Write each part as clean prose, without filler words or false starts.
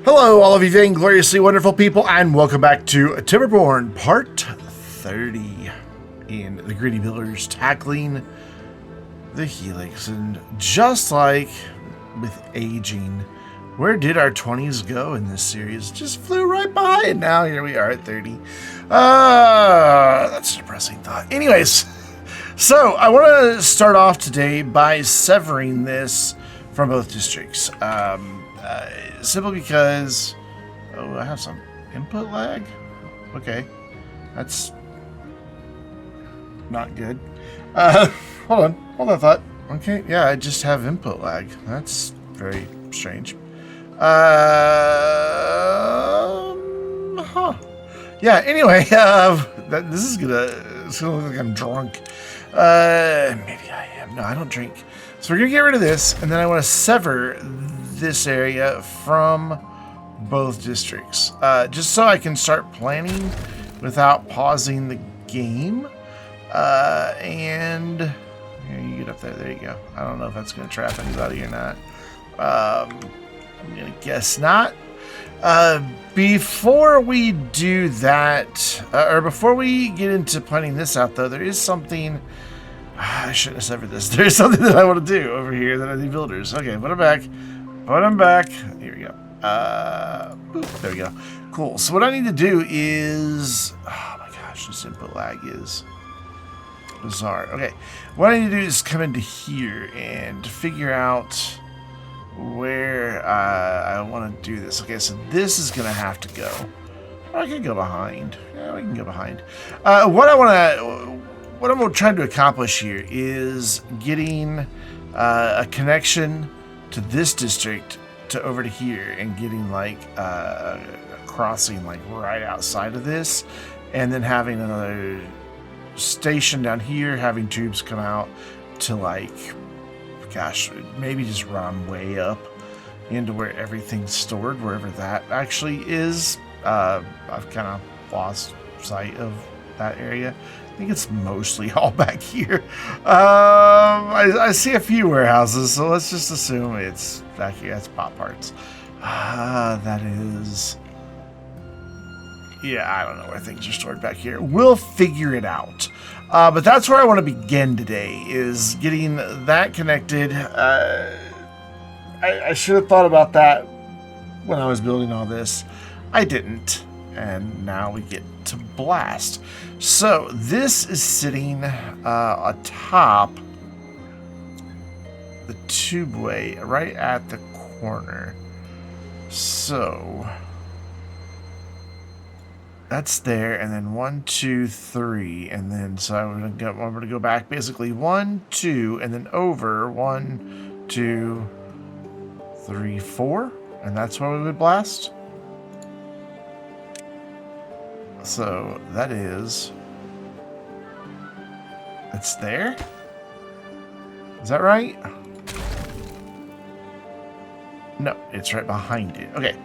Hello, all of you vaingloriously wonderful people, and welcome back to Timberborn Part 30 in the Gritty Builders tackling the Helix. And just like with aging, where did our 20s go in this series? Just flew right by, and now here we are at 30. That's a depressing thought. Anyways, so I want to start off today by severing this from both districts. Simply because, I have some input lag. Okay, that's not good. Hold on, thought. Okay, yeah, I just have input lag. That's very strange. Yeah. Anyway, this is it's gonna look like I'm drunk. Maybe I am. No, I don't drink. So we're gonna get rid of this, and then I want to sever this area from both districts, just so I can start planning without pausing the game. And here, you get up there. There you go. I don't know if that's going to trap anybody or not. I'm going to guess not. Before we do that, or before we get into planning this out, though, there is something. I shouldn't have severed this. There's something that I want to do over here that I need builders. Okay, put them back. Put them back. Here we go. Boop, there we go. Cool. So what I need to do is... Oh my gosh, this input lag is bizarre. Okay. What I need to do is come into here and figure out where I want to do this. Okay, so this is going to have to go. I can go behind. Yeah, we can go behind. What I'm trying to accomplish here is getting a connection to this district to over to here and getting like a crossing like right outside of this, and then having another station down here, having tubes come out to like, gosh, maybe just run way up into where everything's stored, wherever that actually is. I've kind of lost sight of that area. I think it's mostly all back here. I see a few warehouses, so let's just assume it's back here. That's pop parts. That is... Yeah, I don't know where things are stored back here. We'll figure it out. But that's where I want to begin today, is getting that connected. I should have thought about that when I was building all this. I didn't. And now we get to blast. So this is sitting atop the tubeway right at the corner. So that's there, and then 1, 2, 3, and then so I'm gonna go back basically 1, 2, and then over 1, 2, 3, 4, and that's where we would blast. So that is, it's there? Is that right? No, it's right behind it. Okay.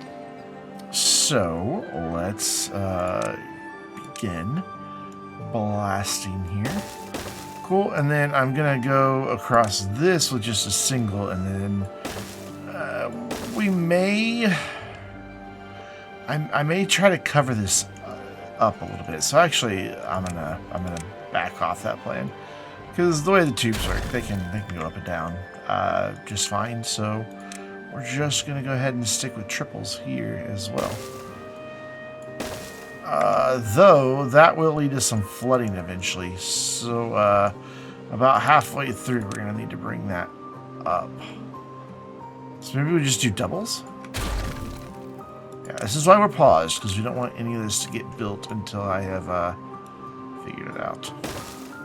So let's begin blasting here. Cool. And then I'm going to go across this with just a single, and then we may... I may try to cover this up a little bit. So actually, I'm gonna back off that plan, because the way the tubes work, they can go up and down just fine. So we're just gonna go ahead and stick with triples here as well. Though that will lead to some flooding eventually. So about halfway through, we're gonna need to bring that up. So maybe we just do doubles. Yeah, this is why we're paused, because we don't want any of this to get built until I have figured it out.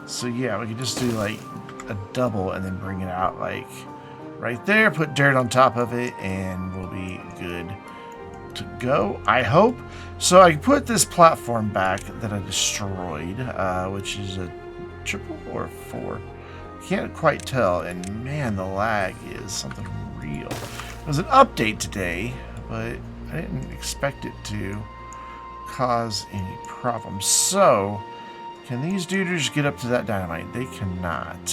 So yeah, we could just do like a double and then bring it out like right there, put dirt on top of it, and we'll be good to go, I hope. So I put this platform back that I destroyed, which is a triple or a 4. Can't quite tell, and man, the lag is something real. It was an update today, but I didn't expect it to cause any problems. So, can these duders get up to that dynamite? They cannot.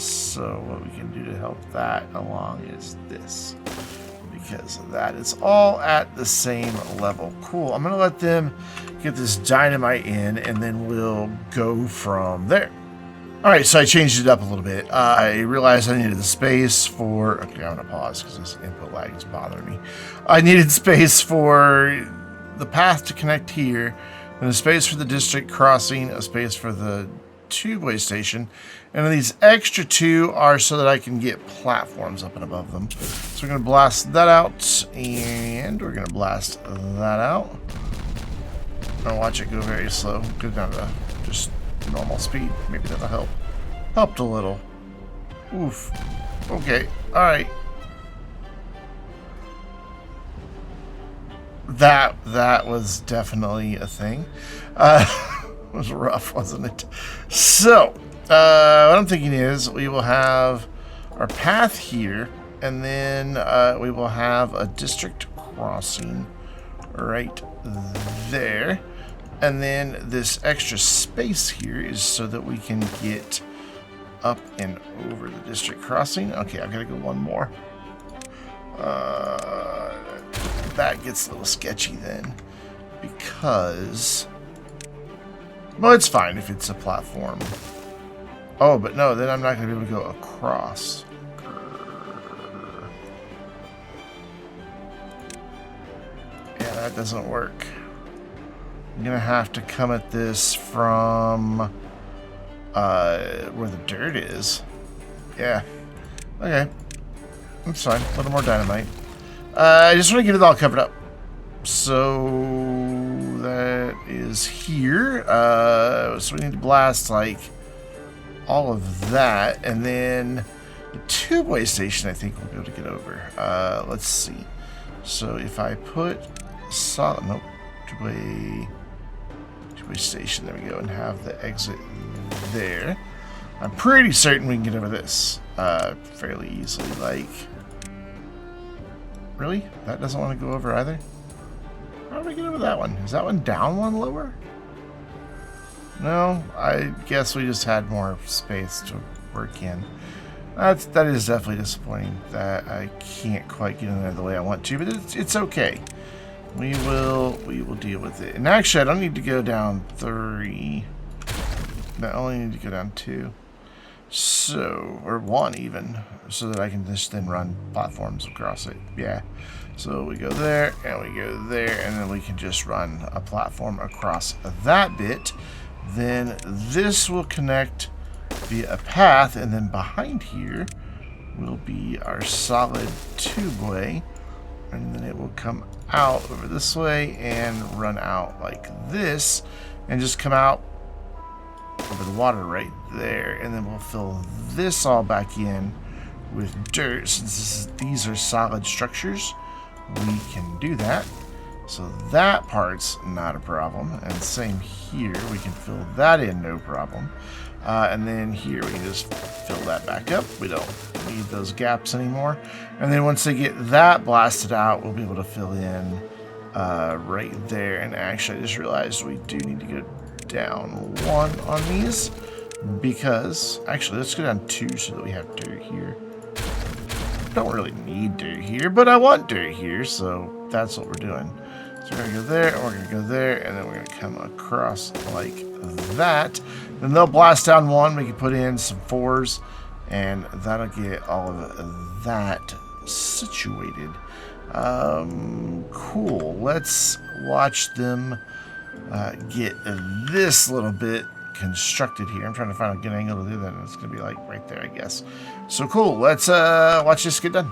So what we can do to help that along is this. because of that. It's all at the same level. Cool. I'm going to let them get this dynamite in, and then we'll go from there. All right, so I changed it up a little bit. I realized I needed the space for... Okay, I'm going to pause because this input lag is bothering me. I needed space for the path to connect here, and a space for the district crossing, a space for the tubeway station, and then these extra two are so that I can get platforms up and above them. So we're going to blast that out, and we're going to blast that out. I'm going to watch it go very slow. Go down to just normal speed. Maybe that'll help. Helped a little. Oof. Okay. All right. That was definitely a thing. It was rough, wasn't it? So, what I'm thinking is we will have our path here, and then we will have a district crossing right there. And then this extra space here is so that we can get up and over the district crossing. Okay, I've got to go one more. That gets a little sketchy then, because... Well, it's fine if it's a platform. Oh, but no, then I'm not going to be able to go across. Yeah, that doesn't work. I'm going to have to come at this from where the dirt is. Yeah. Okay. That's fine. A little more dynamite. I just want to get it all covered up. So that is here. So we need to blast like all of that, and then the tubeway station I think we'll be able to get over. Let's see. So if I put solid, nope, tubeway station, there we go, and have the exit there. I'm pretty certain we can get over this fairly easily. Like, really? That doesn't want to go over either? How do we get over that one? Is that one down one lower? No, I guess we just had more space to work in. That is definitely disappointing that I can't quite get in there the way I want to, but it's okay. We will deal with it. And actually, I don't need to go down 3. I only need to go down 2. So, or 1 even, so that I can just then run platforms across it. Yeah. So we go there, and we go there, and then we can just run a platform across that bit. Then this will connect via a path, and then behind here will be our solid tubeway, and then it will come out over this way and run out like this, and just come out over the water right there, and then we'll fill this all back in with dirt. Since these are solid structures, we can do that. So that part's not a problem. And same here, we can fill that in, no problem. And then here we can just fill that back up. We don't need those gaps anymore. And then once they get that blasted out, we'll be able to fill in right there. And actually, I just realized we do need to go down 1 on these, because actually let's go down 2 so that we have dirt here. Don't really need dirt here, but I want dirt here, so that's what we're doing. So we're gonna go there, and we're gonna go there, and then we're gonna come across like that. Then they'll blast down 1. We can put in some 4s, and that'll get all of that situated. Cool. Let's watch them get this little bit constructed here. I'm trying to find a good angle to do that, and it's gonna be like right there, I guess. So cool. Let's watch this get done.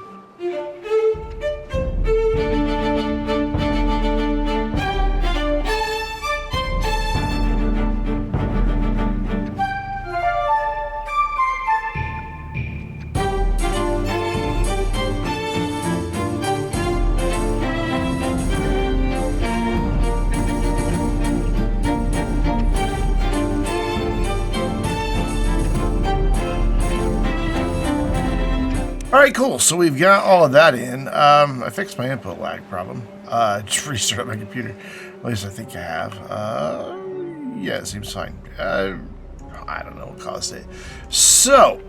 Alright, cool. So we've got all of that in. I fixed my input lag problem. Just restarted my computer. At least I think I have. Yeah, it seems fine. I don't know what caused it. So,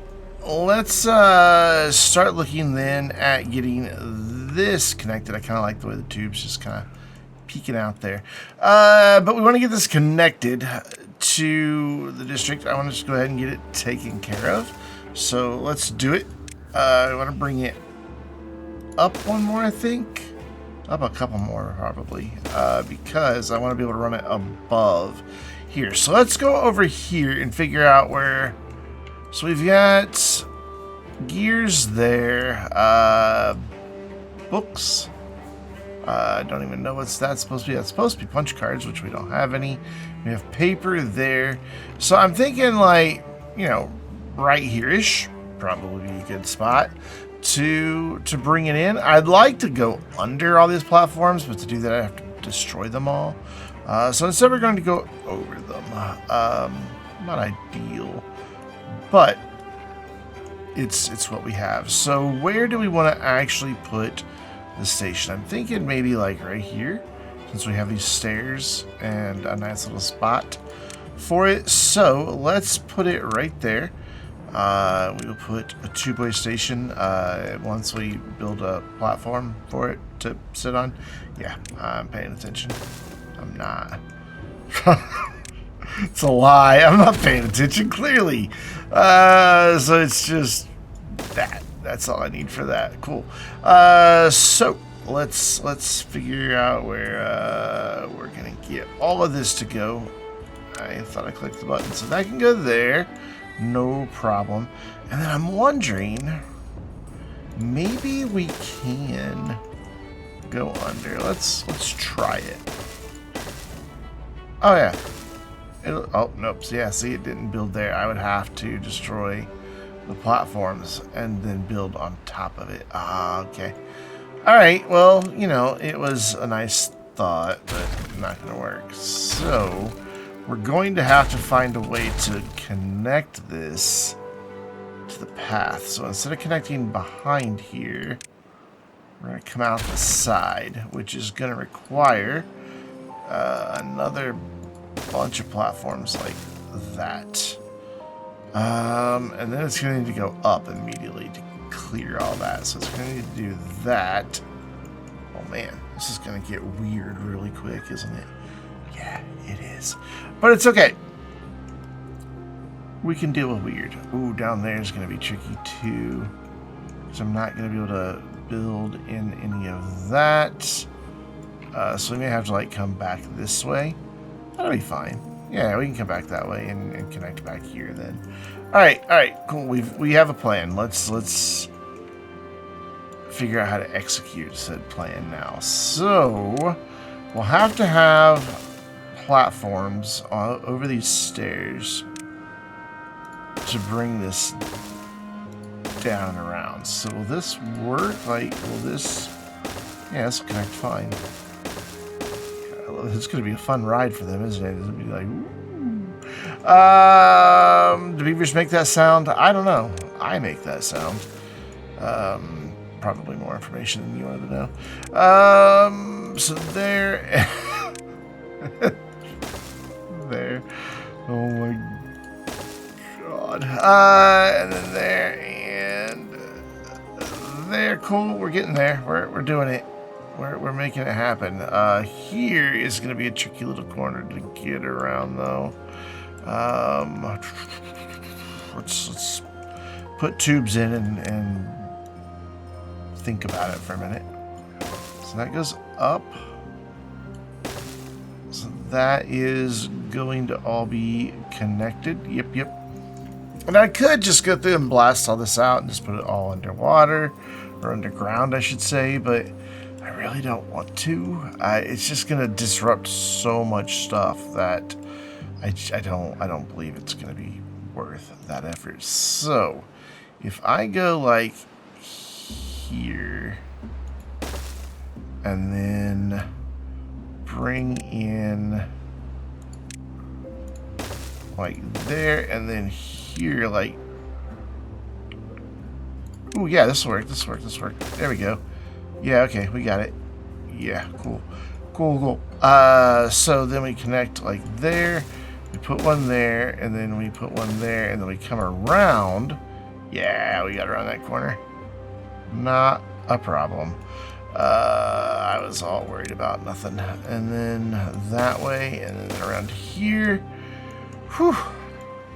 let's start looking then at getting this connected. I kind of like the way the tube's just kind of peeking out there. But we want to get this connected to the district. I want to just go ahead and get it taken care of. So let's do it. I want to bring it up one more, I think. Up a couple more, probably. Because I want to be able to run it above here. So let's go over here and figure out where... So we've got gears there. Books. I don't even know what's that supposed to be. That's supposed to be punch cards, which we don't have any. We have paper there. So I'm thinking, like, you know, right here-ish. Probably be a good spot to bring it in. I'd like to go under all these platforms, but to do that I have to destroy them all. So instead we're going to go over them. Not ideal, but it's what we have. So where do we want to actually put the station? I'm thinking maybe like right here, since we have these stairs and a nice little spot for it. So let's put it right there. We will put a two-way station once we build a platform for it to sit on. Yeah, I'm paying attention. I'm not. It's a lie. I'm not paying attention, clearly. So it's just that. That's all I need for that. Cool. So let's figure out where we're gonna get all of this to go. I thought I clicked the button, so that can go there. No problem. And then I'm wondering, maybe we can go under. Let's try it. Oh yeah. Oh nope. Yeah, see, it didn't build there. I would have to destroy the platforms and then build on top of it. Ah, okay. All right. Well, you know, it was a nice thought, but not gonna work. So we're going to have to find a way to connect this to the path. So instead of connecting behind here, we're going to come out the side, which is going to require another bunch of platforms like that. And then it's going to need to go up immediately to clear all that. So it's going to need to do that. Oh man, this is going to get weird really quick, isn't it? Yeah, it is. But it's okay. We can deal with weird. Ooh, down there is going to be tricky too. Because I'm not going to be able to build in any of that. So we may have to like come back this way. That'll be fine. Yeah, we can come back that way and connect back here then. Alright, cool. We have a plan. Let's figure out how to execute said plan now. So we'll have to have platforms over these stairs to bring this down and around. So will this work? Like, will this... Yeah, this will connect fine. It's going to be a fun ride for them, isn't it? It'll be like, ooh. Do beavers make that sound? I don't know. I make that sound. Probably more information than you wanted to know. So there... there. Oh my god. And then there and there. Cool. We're getting there. We're doing it. We're making it happen. Here is going to be a tricky little corner to get around, though. Let's put tubes in and think about it for a minute. So that goes up. So that is going to all be connected. Yep. And I could just go through and blast all this out and just put it all underwater, or underground, I should say, but I really don't want to. It's just going to disrupt so much stuff that I don't believe it's going to be worth that effort. So if I go like here and then bring in like there and then here, like, oh yeah, this will work. There we go. Yeah, okay, we got it. Yeah, cool. So then we connect like there, we put one there, and then we put one there, and then we come around. Yeah, we got around that corner. Not a problem. I was all worried about nothing. And then that way, and then around here. Whew.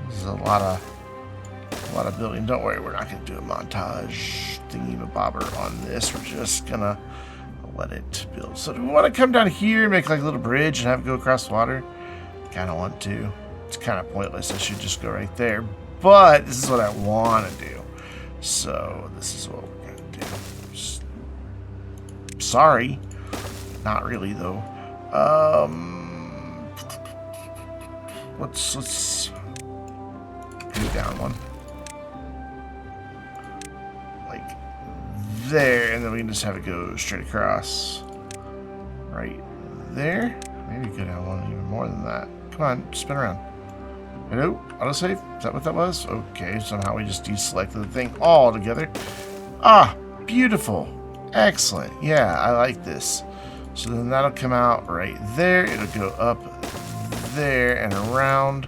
This is a lot of building. Don't worry, we're not going to do a montage thingy-mabobber on this. We're just going to let it build. So do we want to come down here and make like a little bridge and have it go across the water? Kind of want to. It's kind of pointless. I should just go right there. But this is what I want to do. So this is what we're going to do. Sorry. Not really, though. Let's go down one. Like there, and then we can just have it go straight across. Right there. Maybe go down one even more than that. Come on, spin around. Hello? Autosave? Is that what that was? Okay, somehow we just deselected the thing all together. Ah, beautiful. Excellent. Yeah, I like this. So then that'll come out right there. It'll go up there and around.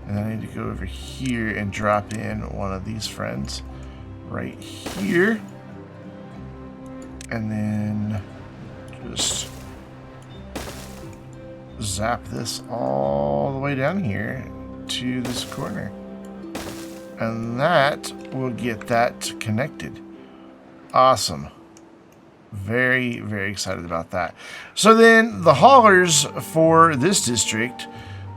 And then I need to go over here and drop in one of these friends right here. And then just zap this all the way down here to this corner. And that will get that connected. Awesome. Very, very excited about that. So then the haulers for this district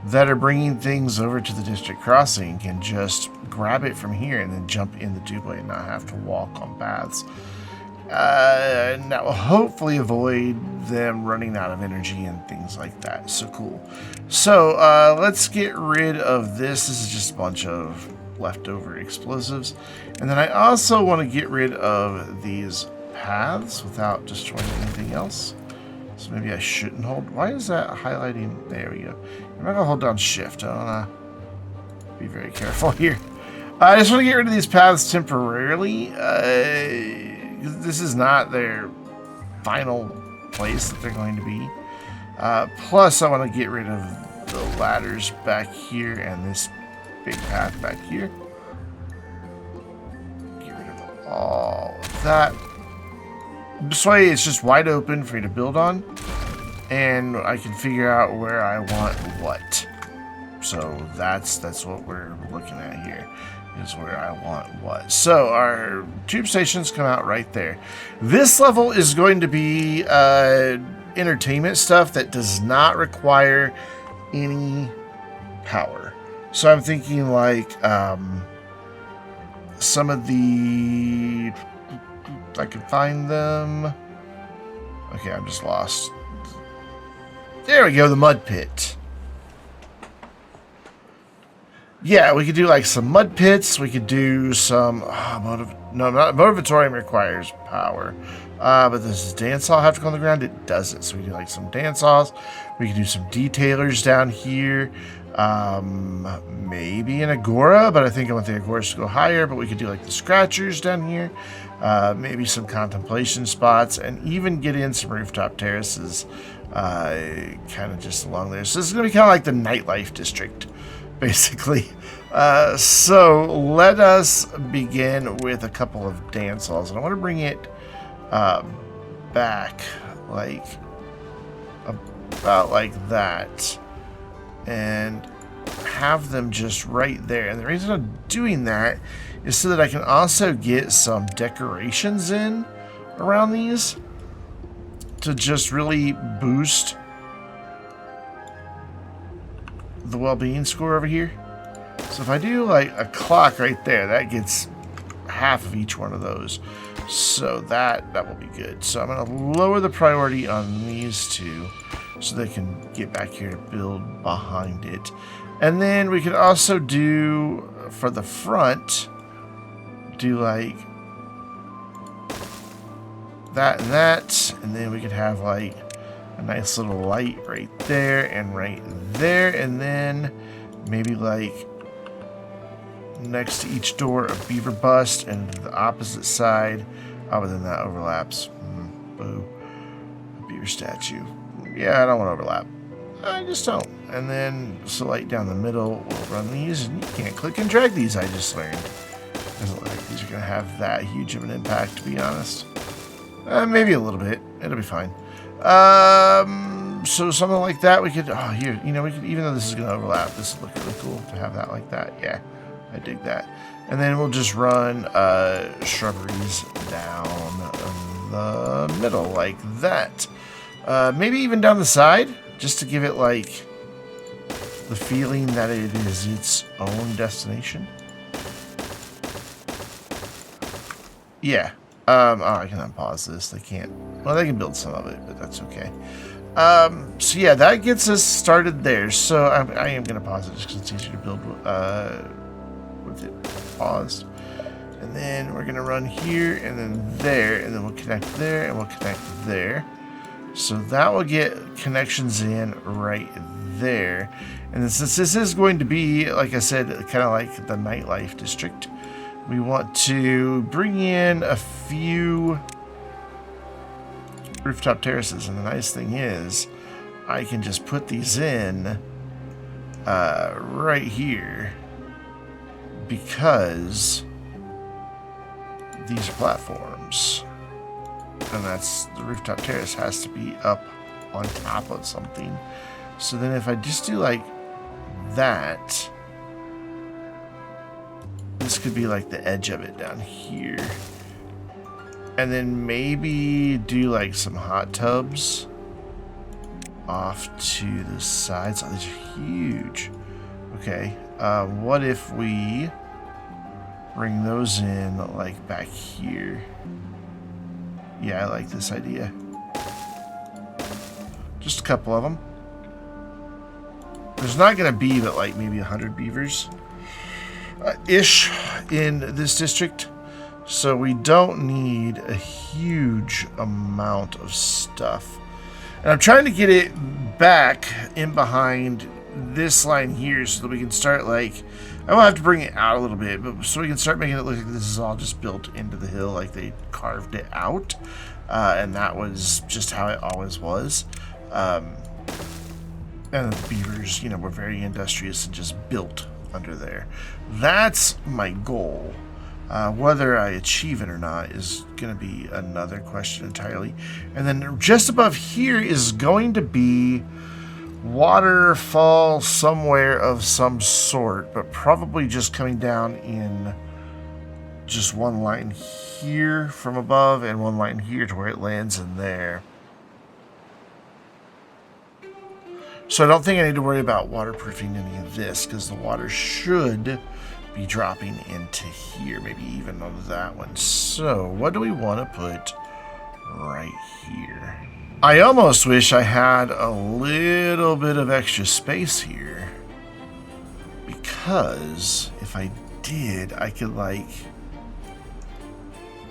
that are bringing things over to the district crossing can just grab it from here and then jump in the tubeway and not have to walk on paths. And that will hopefully avoid them running out of energy and things like that. So cool. So let's get rid of this. This is just a bunch of leftover explosives. And then I also want to get rid of these paths without destroying anything else. So maybe I shouldn't hold. Why is that highlighting? There we go. I'm not going to hold down shift. I want to be very careful here. I just want to get rid of these paths temporarily. This is not their final place that they're going to be. Plus, I want to get rid of the ladders back here and this big path back here. Get rid of all of that. This way, it's just wide open for me to build on, and I can figure out where I want what. So that's what we're looking at here. Is where I want what. So our tube stations come out right there. This level is going to be entertainment stuff that does not require any power. So I'm thinking like some of the... If I can find them. Okay, I'm just lost. There we go, the mud pit. Yeah, we could do like some mud pits. We could do some motivatorium requires power. But does this dance hall have to go on the ground? It doesn't. So we do like some dance halls. We could do some detailers down here. Maybe an agora, but I think I want the agoras to go higher. But we could do like the scratchers down here. Maybe some contemplation spots, and even get in some rooftop terraces kind of just along there. So this is going to be kind of like the Nightlife district, basically. So let us begin with a couple of dance halls. And I want to bring it back like about like that and have them just right there. And the reason I'm doing that is so that I can also get some decorations in around these to just really boost the well-being score over here. So if I do like a clock right there, that gets half of each one of those. So that will be good. So I'm going to lower the priority on these two so they can get back here to build behind it. And then we could also do, for the front, do like that and that. And then we could have like a nice little light right there and right there. And then maybe like next to each door a beaver bust, and the opposite side. Oh, but then that overlaps. Boo. A beaver statue. Yeah, I don't want to overlap. I just don't. And then so light down the middle, we'll run these, and you can't click and drag these, I just learned. Doesn't look like these are going to have that huge of an impact, to be honest. Maybe a little bit. It'll be fine. So something like that we could, oh, here, you know, we could, even though this is going to overlap, this would look really cool to have that like that. Yeah, I dig that. And then we'll just run shrubberies down the middle like that. Maybe even down the side, just to give it like the feeling that it is its own destination. Yeah. Oh, I can unpause this. They can't. Well, they can build some of it, but that's okay. So yeah, that gets us started there. So I am going to pause it just because it's easier to build with it paused. And then we're going to run here and then there, and then we'll connect there and we'll connect there. So that will get connections in right there. And then since this is going to be, like I said, kind of like the Nightlife district, we want to bring in a few rooftop terraces. And the nice thing is I can just put these in right here because these are platforms. And that's the rooftop terrace has to be up on top of something. So then if I just do like that, this could be like the edge of it down here. And then maybe do like some hot tubs off to the sides. Oh, these are huge. Okay. What if we bring those in like back here? Yeah, I like this idea. Just a couple of them. There's not going to be but like maybe 100 beavers ish in this district. So we don't need a huge amount of stuff. And I'm trying to get it back in behind this line here so that we can start like, I will have to bring it out a little bit, but so we can start making it look like this is all just built into the hill, like they carved it out. And that was just how it always was. And the beavers, you know, were very industrious and just built under there. That's my goal. Whether I achieve it or not is going to be another question entirely. And then just above here is going to be waterfall somewhere of some sort, but probably just coming down in just one line here from above and one line here to where it lands in there. So I don't think I need to worry about waterproofing any of this because the water should be dropping into here, maybe even onto that one. So what do we want to put right here? I almost wish I had a little bit of extra space here, because if I did, I could like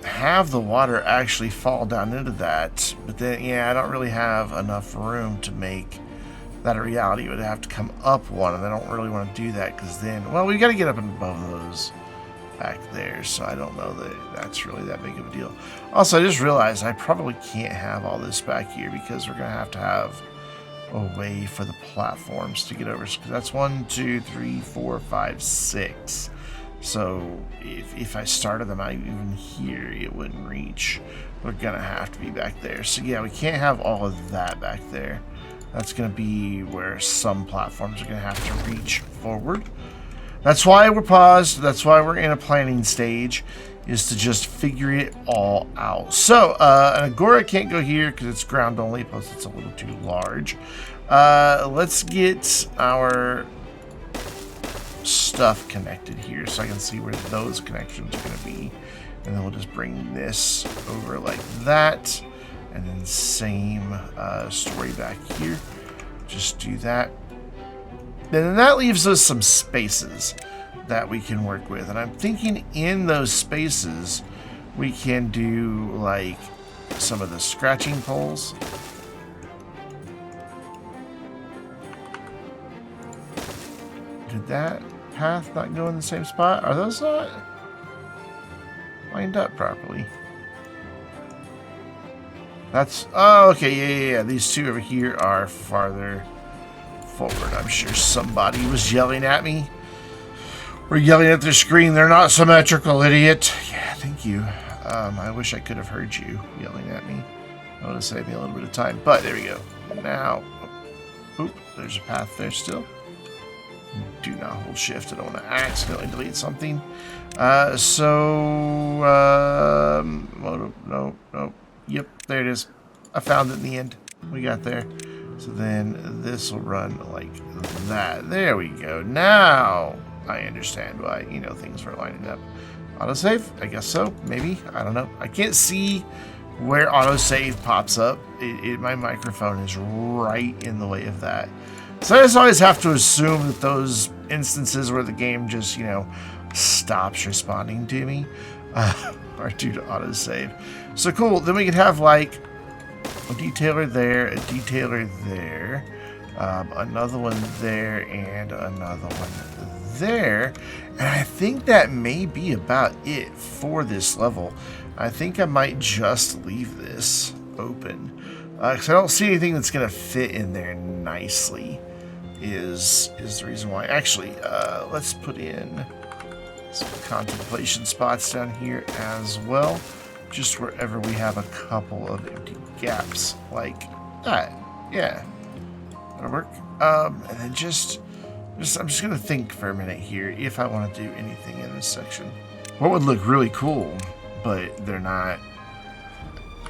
have the water actually fall down into that, but then yeah, I don't really have enough room to make that a reality. It would have to come up one, and I don't really want to do that because then, well, we've got to get up and above those back there, so I don't know that that's really that big of a deal. Also, I just realized I probably can't have all this back here because we're going to have a way for the platforms to get over. So that's 1, 2, 3, 4, 5, 6. So if I started them out even here, it wouldn't reach. We're going to have to be back there. So yeah, we can't have all of that back there. That's going to be where some platforms are going to have to reach forward. That's why we're paused. That's why we're in a planning stage, is to just figure it all out. So, an Agora can't go here because it's ground only, plus it's a little too large. Let's get our stuff connected here so I can see where those connections are going to be. And then we'll just bring this over like that. And then same story back here. Just do that. Then that leaves us some spaces that we can work with. And I'm thinking in those spaces, we can do like some of the scratching poles. Did that path not go in the same spot? Are those not lined up properly? That's, oh, okay, yeah. These two over here are farther forward. I'm sure somebody was yelling at me. Or yelling at their screen. They're not symmetrical, idiot. Yeah, thank you. I wish I could have heard you yelling at me. That would have saved me a little bit of time. But there we go. Now, oop, there's a path there still. Do not hold shift. I don't want to accidentally delete something. No. Yep, there it is. I found it in the end. We got there. So then this will run like that. There we go. Now I understand why, you know, things were lining up. Autosave? I guess so. Maybe. I don't know. I can't see where autosave pops up. My microphone is right in the way of that. So I just always have to assume that those instances where the game just, you know, stops responding to me are due to autosave. So cool. Then we can have like a detailer there, a detailer there, another one there, and another one there. And I think that may be about it for this level. I think I might just leave this open because I don't see anything that's going to fit in there nicely is the reason why. Actually, let's put in some contemplation spots down here as well, just wherever we have a couple of empty gaps like that. Yeah, that'll work. And then I'm just gonna think for a minute here if I want to do anything in this section. What would look really cool, but they're not,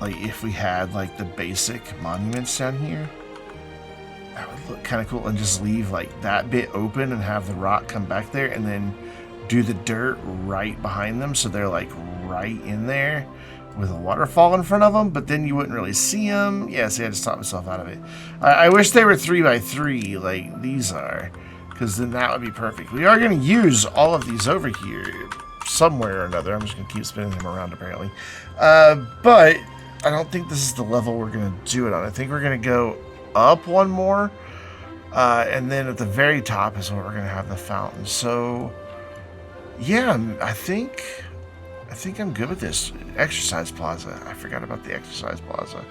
like if we had like the basic monuments down here, that would look kind of cool, and just leave like that bit open and have the rock come back there and then do the dirt right behind them so they're like right in there with a waterfall in front of them, but then you wouldn't really see them. Yeah, see, I just talked myself out of it. I wish they were 3x3 like these are, because then that would be perfect. We are going to use all of these over here somewhere or another. I'm just going to keep spinning them around apparently. But I don't think this is the level we're going to do it on. I think we're going to go up one more, and then at the very top is where we're going to have the fountain. So yeah, I think I'm good with this. Exercise plaza. I forgot about the exercise plaza.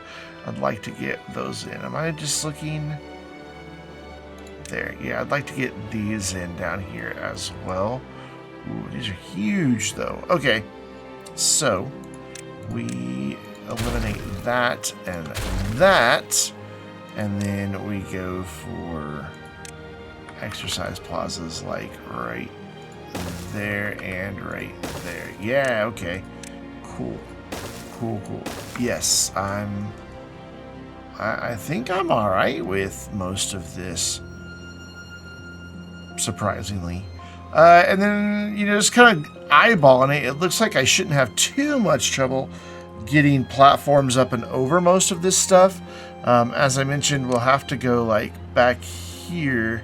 I'd like to get those in. Am I just looking there? Yeah, I'd like to get these in down here as well. Ooh, these are huge though. Okay, so we eliminate that and that, and then we go for exercise plazas like right there and right there. Yeah, okay. Cool. Yes, I think I'm alright with most of this, surprisingly. And then, you know, just kind of eyeballing it, it looks like I shouldn't have too much trouble getting platforms up and over most of this stuff. As I mentioned, we'll have to go like back here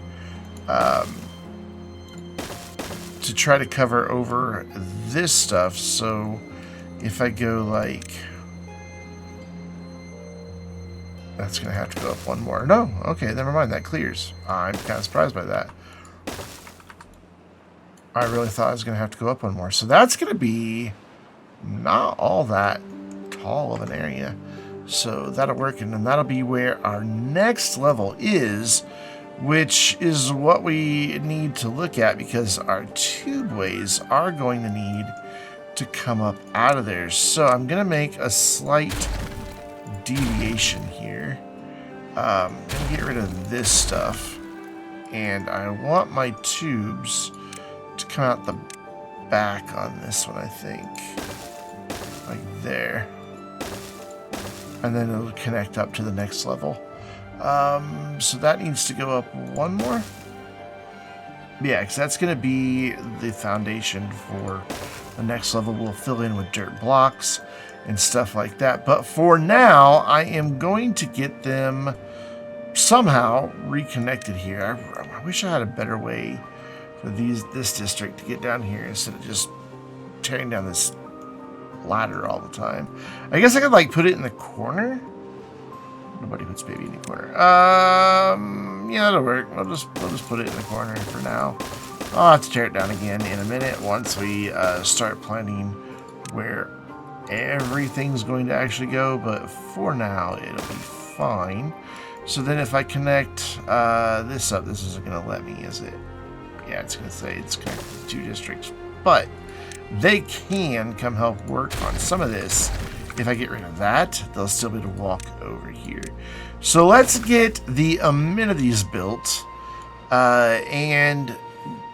to try to cover over this stuff. So if I go like, that's gonna have to go up one more. No, okay, never mind, that clears. I'm kind of surprised by that. I really thought I was gonna have to go up one more. So that's gonna be not all that tall of an area. So that'll work, and then that'll be where our next level is, which is what we need to look at, because our tubeways are going to need to come up out of there. So I'm going to make a slight deviation here. I'm going to get rid of this stuff, and I want my tubes to come out the back on this one, I think. Like there. And then it'll connect up to the next level. So that needs to go up one more. Yeah, because that's going to be the foundation for the next level. We'll fill in with dirt blocks and stuff like that. But for now, I am going to get them somehow reconnected here. I wish I had a better way for this district to get down here instead of just tearing down this ladder all the time. I guess I could like put it in the corner. Nobody puts baby in the corner. Yeah, that'll work. We'll just put it in the corner for now. I'll have to tear it down again in a minute once we start planning where everything's going to actually go. But for now, it'll be fine. So then if I connect this up, this isn't going to let me, is it? Yeah, it's going to say it's connected to 2 districts. But they can come help work on some of this if I get rid of that, they'll still be able to walk over here. So let's get the amenities built and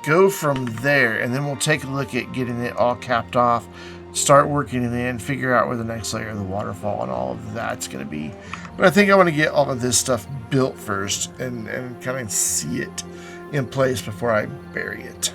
go from there, and then we'll take a look at getting it all capped off, start working it in, figure out where the next layer of the waterfall and all of that's going to be. But I think I want to get all of this stuff built first and kind of see it in place before I bury it.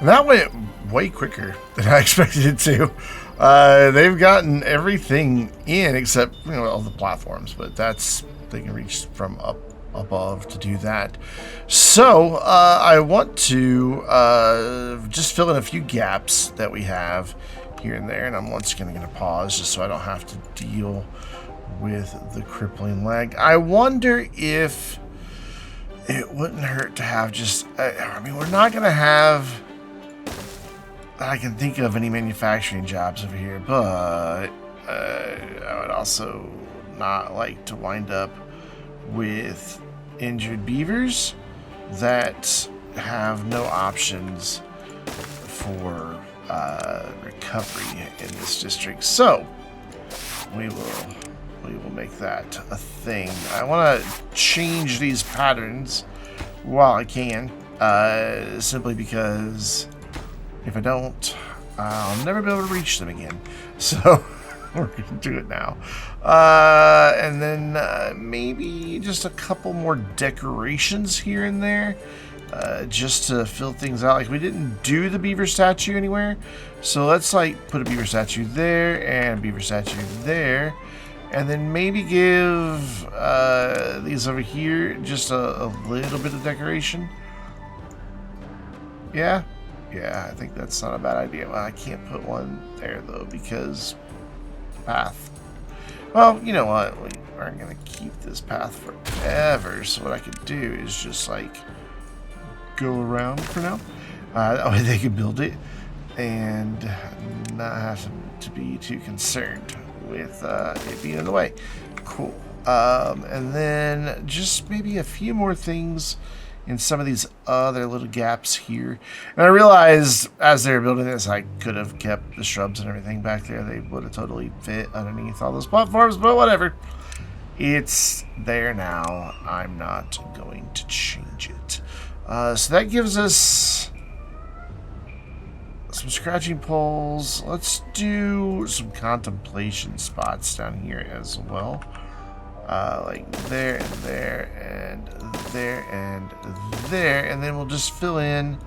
That went way quicker than I expected it to. They've gotten everything in except, you know, all the platforms, but that's, they can reach from up above to do that. So I want to just fill in a few gaps that we have here and there, and I'm once again going to pause just so I don't have to deal with the crippling lag. I wonder if it wouldn't hurt to have just, I mean, we're not going to have, I can think of any manufacturing jobs over here, but I would also not like to wind up with injured beavers that have no options for recovery in this district. So we will make that a thing. I want to change these patterns while I can, simply because if I don't, I'll never be able to reach them again. So we're going to do it now. And then maybe just a couple more decorations here and there, just to fill things out. Like, we didn't do the beaver statue anywhere. So let's like put a beaver statue there and a beaver statue there. And then maybe give these over here just a little bit of decoration. Yeah, I think that's not a bad idea. Well, I can't put one there though because path. Well, you know what? We aren't going to keep this path forever. So what I could do is just like go around for now. That way they can build it and not have to be too concerned with it being in the way. Cool. And then just maybe a few more things in some of these other little gaps here. And I realized as they were building this, I could have kept the shrubs and everything back there. They would have totally fit underneath all those platforms, but whatever. It's there now. I'm not going to change it. So that gives us some scratching poles. Let's do some contemplation spots down here as well. Like there and there and there and there, and then we'll just fill in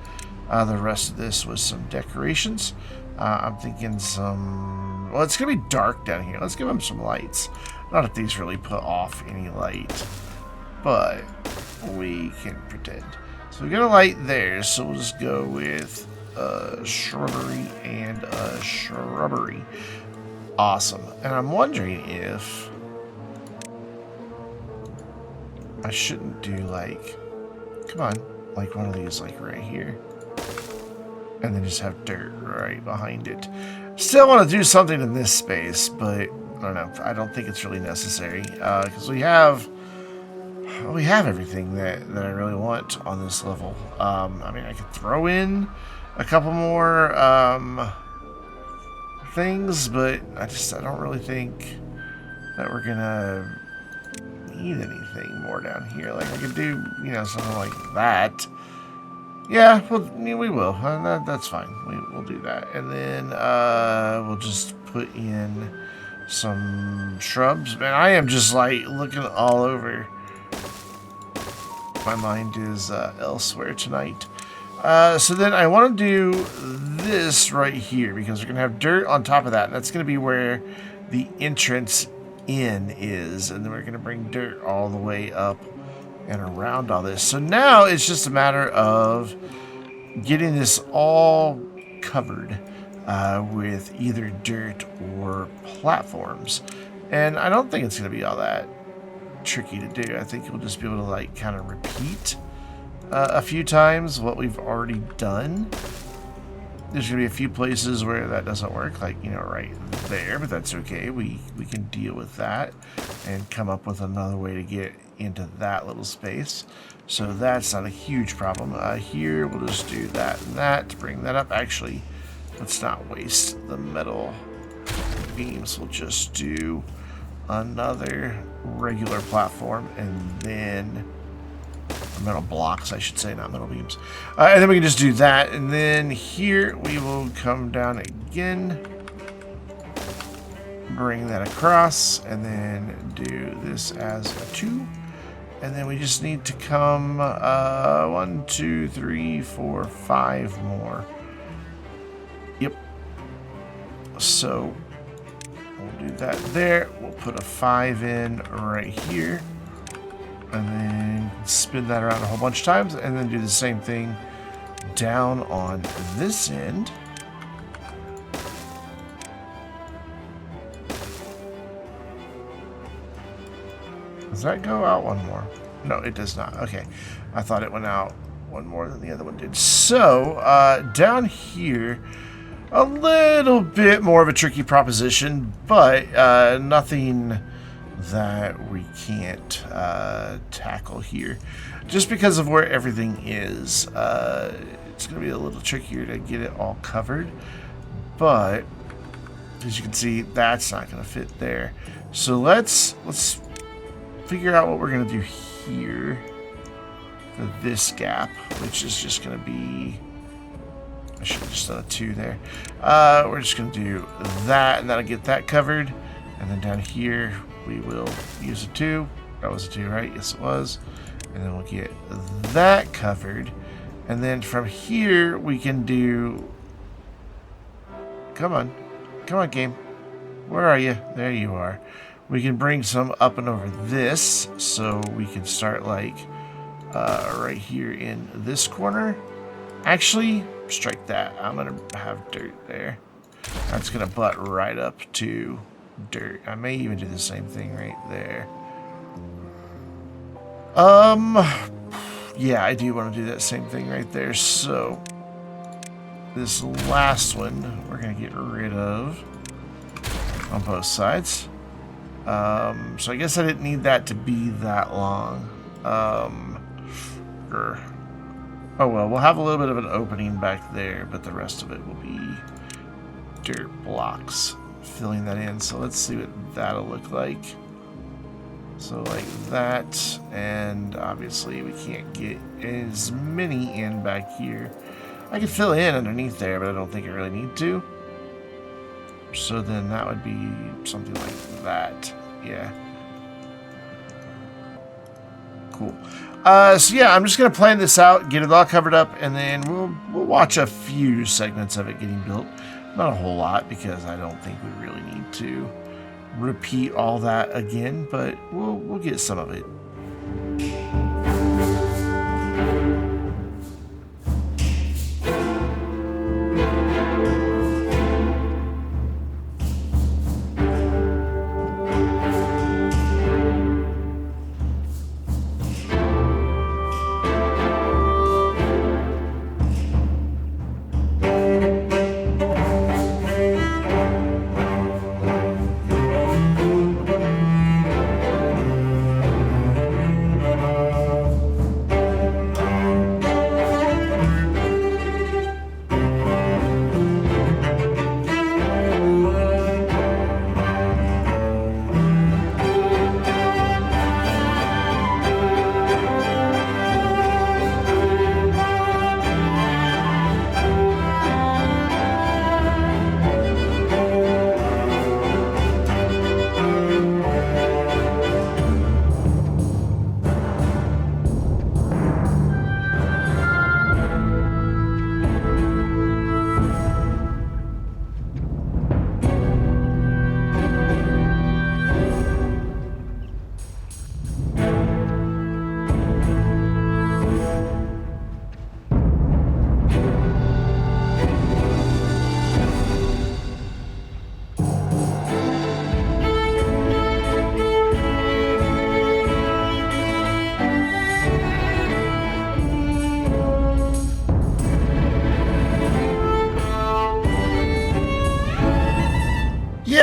the rest of this with some decorations. I'm thinking some, well, it's gonna be dark down here. Let's give them some lights. Not that these really put off any light, but we can pretend. So we got a light there, so we'll just go with shrubbery and shrubbery. Awesome. And I'm wondering if I shouldn't do like, come on, like one of these like right here. And then just have dirt right behind it. Still want to do something in this space, but I don't know. I don't think it's really necessary because we have everything that I really want on this level. I mean, I could throw in a couple more things, but I don't really think that we're gonna need anything more down here. Like I could do, you know, something like that. Yeah, well, we will. That's fine. We'll do that, and then we'll just put in some shrubs. Man, I am just like looking all over. My mind is elsewhere tonight. So then I want to do this right here because we're going to have dirt on top of that. And that's going to be where the entrance in is. And then we're going to bring dirt all the way up and around all this. So now it's just a matter of getting this all covered with either dirt or platforms. And I don't think it's going to be all that tricky to do. I think you'll just be able to like kind of repeat a few times what we've already done. There's going to be a few places where that doesn't work, like, you know, right there, but that's okay. We can deal with that and come up with another way to get into that little space. So that's not a huge problem. Here, we'll just do that and that to bring that up. Actually, let's not waste the metal beams. We'll just do another regular platform and then metal blocks, I should say, not metal beams. And then we can just do that. And then here we will come down again, bring that across, and then do this as a 2. And then we just need to come 1, 2, 3, 4, 5 more. Yep. So we'll do that there. We'll put a 5 in right here. And then spin that around a whole bunch of times, and then do the same thing down on this end. Does that go out one more? No, it does not. Okay. I thought it went out one more than the other one did. So, down here, a little bit more of a tricky proposition, but nothing that we can't tackle here. Just because of where everything is, it's going to be a little trickier to get it all covered. But, as you can see, that's not going to fit there. So let's figure out what we're going to do here for this gap, which is just going to be... I should have just done a 2 there. We're just going to do that, and that'll get that covered. And then down here, we will use a 2. That was a 2, right? Yes, it was. And then we'll get that covered. And then from here, we can do... Come on. Come on, game. Where are you? There you are. We can bring some up and over this. So we can start, like, right here in this corner. Actually, strike that. I'm going to have dirt there. That's going to butt right up to dirt. I may even do the same thing right there. Yeah, I do want to do that same thing right there. So this last one we're going to get rid of on both sides. So I guess I didn't need that to be that long. Oh well, we'll have a little bit of an opening back there, but the rest of it will be dirt blocks filling that in. So let's see what that'll look like. So like that, and obviously we can't get as many in back here. I could fill in underneath there, but I don't think I really need to. So then that would be something like that. Yeah. Cool. So yeah, I'm just gonna plan this out, get it all covered up, and then we'll watch a few segments of it getting built. Not a whole lot, because I don't think we really need to repeat all that again, but we'll get some of it.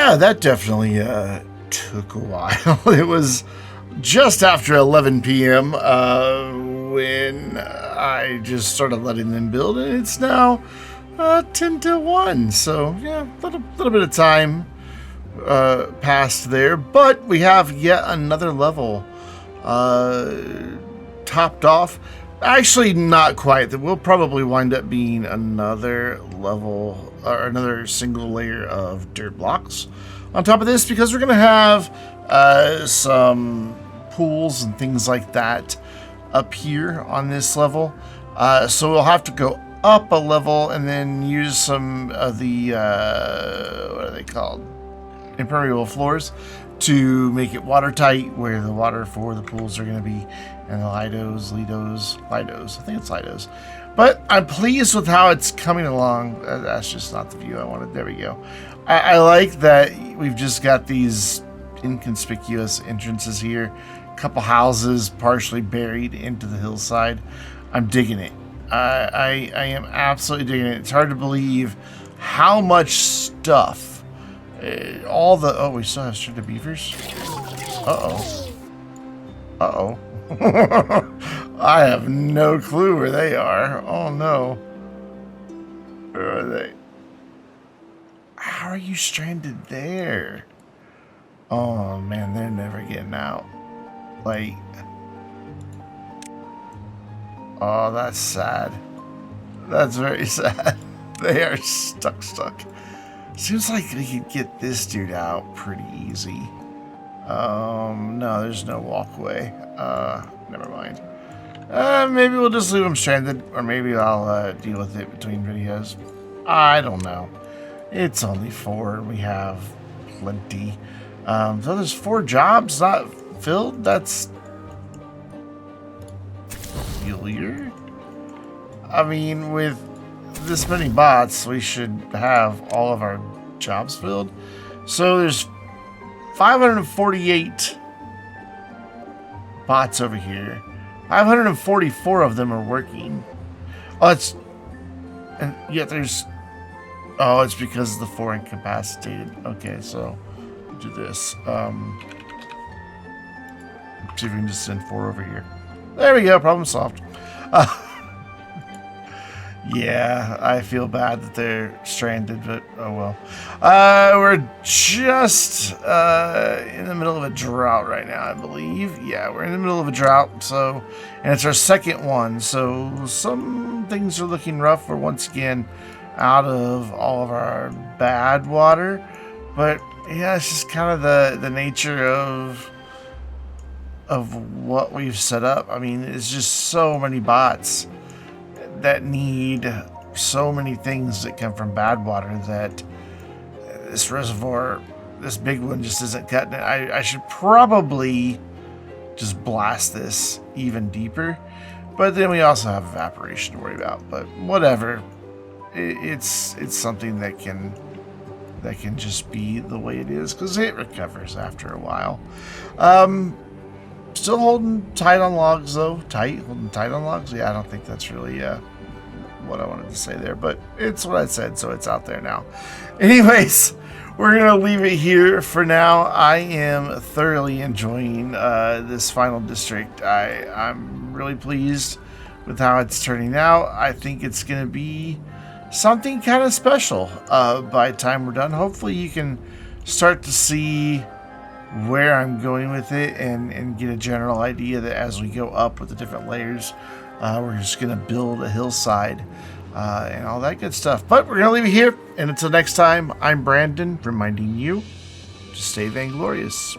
yeah, that definitely took a while. It was just after 11 p.m. When I just started letting them build, and it's now 10 to 1. So yeah, a little bit of time passed there, but we have yet another level topped off. Actually, not quite. There will probably wind up being another level or another single layer of dirt blocks on top of this, because we're going to have some pools and things like that up here on this level. So we'll have to go up a level and then use some of the, what are they called? Impermeable floors to make it watertight, where the water for the pools are going to be, and the Lidos, I think it's Lidos. But I'm pleased with how it's coming along. That's just not the view I wanted. There we go. I like that we've just got these inconspicuous entrances here. A couple houses partially buried into the hillside. I'm digging it. I am absolutely digging it. It's hard to believe how much stuff. Oh, we still have stranded beavers? Uh-oh. Uh-oh. I have no clue where they are. Oh, no. Where are they? How are you stranded there? Oh, man, they're never getting out. Like... Oh, that's sad. That's very sad. They are stuck. Seems like we could get this dude out pretty easy. No, there's no walkway. Never mind. Maybe we'll just leave him stranded, or maybe I'll deal with it between videos. I don't know. It's only 4, and we have plenty. So there's 4 jobs not filled. That's peculiar. I mean, with this many bots, we should have all of our jobs filled. So there's 548 bots over here. 544 of them are working. Oh, and yet there's, oh, it's because of the 4 incapacitated. Okay, so do this. See if we can just send 4 over here. There we go, problem solved. Yeah, I feel bad that they're stranded, but oh well. We're just in the middle of a drought right now, I believe. Yeah, we're in the middle of a drought, so, and it's our second one, so some things are looking rough. We're once again out of all of our bad water, but yeah, it's just kind of the nature of what we've set up. I mean, it's just so many bots that need so many things that come from bad water that this reservoir, this big one, just isn't cutting it. I should probably just blast this even deeper, but then we also have evaporation to worry about. But whatever, it's something that can just be the way it is, because it recovers after a while. Still holding tight on logs, though. Holding tight on logs? Yeah, I don't think that's really what I wanted to say there, but it's what I said, so it's out there now. Anyways, we're going to leave it here for now. I am thoroughly enjoying this final district. I'm really pleased with how it's turning out. I think it's going to be something kind of special by the time we're done. Hopefully you can start to see where I'm going with it and get a general idea that as we go up with the different layers, we're just going to build a hillside and all that good stuff. But we're going to leave it here, and until next time, I'm Brandon, reminding you to stay vainglorious.